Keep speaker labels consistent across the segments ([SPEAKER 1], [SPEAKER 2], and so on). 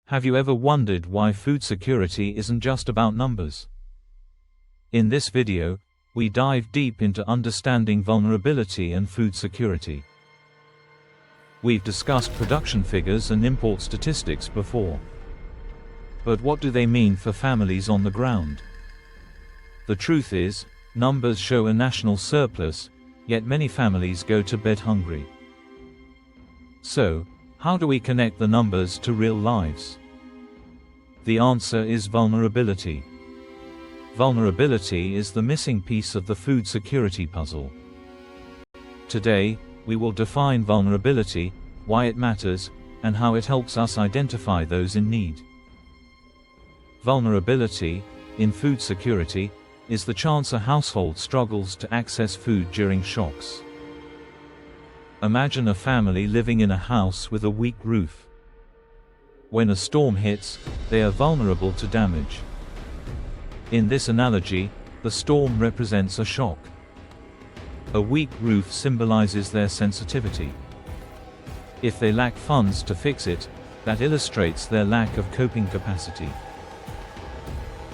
[SPEAKER 1] Have you ever wondered why food security isn't just about numbers? In this video, we dive deep into understanding vulnerability and food security. We've discussed production figures and import statistics before. But what do they mean for families on the ground? The truth is, numbers show a national surplus, yet many families go to bed hungry. So, how do we connect the numbers to real lives? The answer is vulnerability. Vulnerability is the missing piece of the food security puzzle. Today, we will define vulnerability, why it matters, and how it helps us identify those in need. Vulnerability, in food security, is the chance a household struggles to access food during shocks. Imagine a family living in a house with a weak roof. When a storm hits, they are vulnerable to damage. In this analogy, the storm represents a shock. A weak roof symbolizes their sensitivity. If they lack funds to fix it, that illustrates their lack of coping capacity.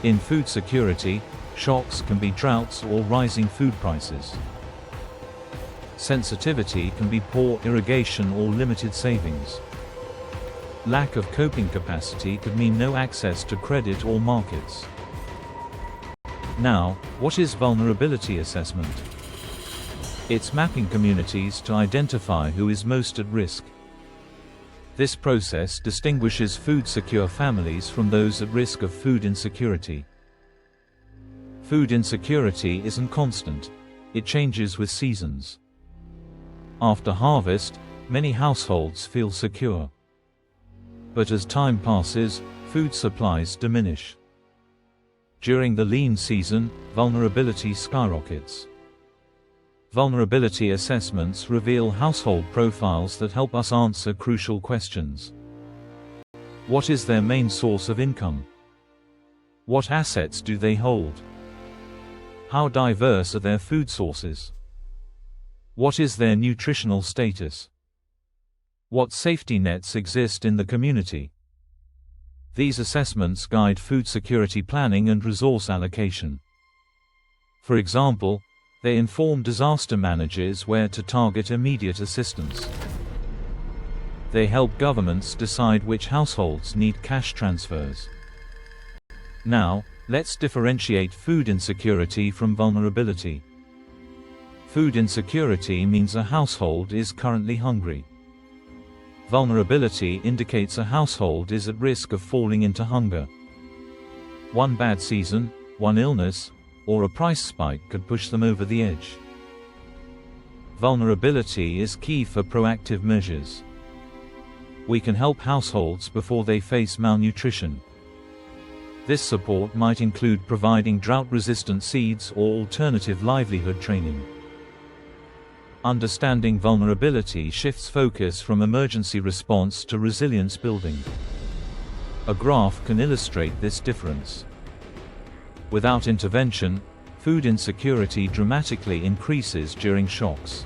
[SPEAKER 1] In food security, shocks can be droughts or rising food prices. Sensitivity can be poor irrigation or limited savings. Lack of coping capacity could mean no access to credit or markets. Now, what is vulnerability assessment? It's mapping communities to identify who is most at risk. This process distinguishes food-secure families from those at risk of food insecurity. Food insecurity isn't constant. It changes with seasons. After harvest, many households feel secure. But as time passes, food supplies diminish. During the lean season, vulnerability skyrockets. Vulnerability assessments reveal household profiles that help us answer crucial questions. What is their main source of income? What assets do they hold? How diverse are their food sources? What is their nutritional status? What safety nets exist in the community? These assessments guide food security planning and resource allocation. For example, they inform disaster managers where to target immediate assistance. They help governments decide which households need cash transfers. Now, let's differentiate food insecurity from vulnerability. Food insecurity means a household is currently hungry. Vulnerability indicates a household is at risk of falling into hunger. One bad season, one illness, or a price spike could push them over the edge. Vulnerability is key for proactive measures. We can help households before they face malnutrition. This support might include providing drought-resistant seeds or alternative livelihood training. Understanding vulnerability shifts focus from emergency response to resilience building. A graph can illustrate this difference. Without intervention, food insecurity dramatically increases during shocks.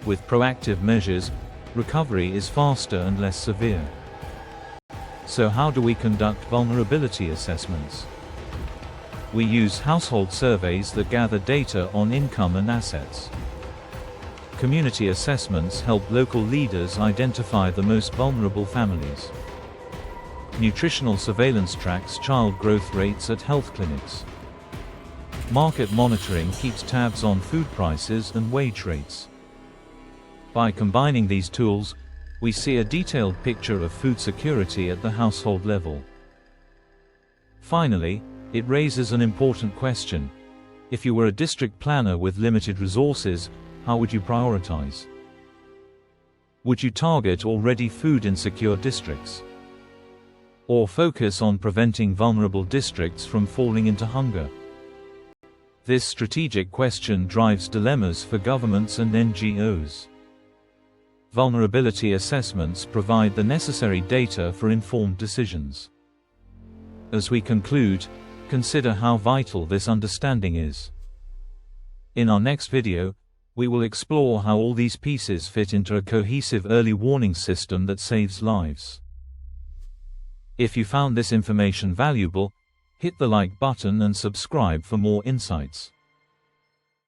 [SPEAKER 1] With proactive measures, recovery is faster and less severe. So how do we conduct vulnerability assessments? We use household surveys that gather data on income and assets. Community assessments help local leaders identify the most vulnerable families. Nutritional surveillance tracks child growth rates at health clinics. Market monitoring keeps tabs on food prices and wage rates. By combining these tools, we see a detailed picture of food security at the household level. Finally, it raises an important question. If you were a district planner with limited resources, how would you prioritize? Would you target already food insecure districts? Or focus on preventing vulnerable districts from falling into hunger? This strategic question drives dilemmas for governments and NGOs. Vulnerability assessments provide the necessary data for informed decisions. As we conclude, consider how vital this understanding is. In our next video, we will explore how all these pieces fit into a cohesive early warning system that saves lives. If you found this information valuable, hit the like button and subscribe for more insights.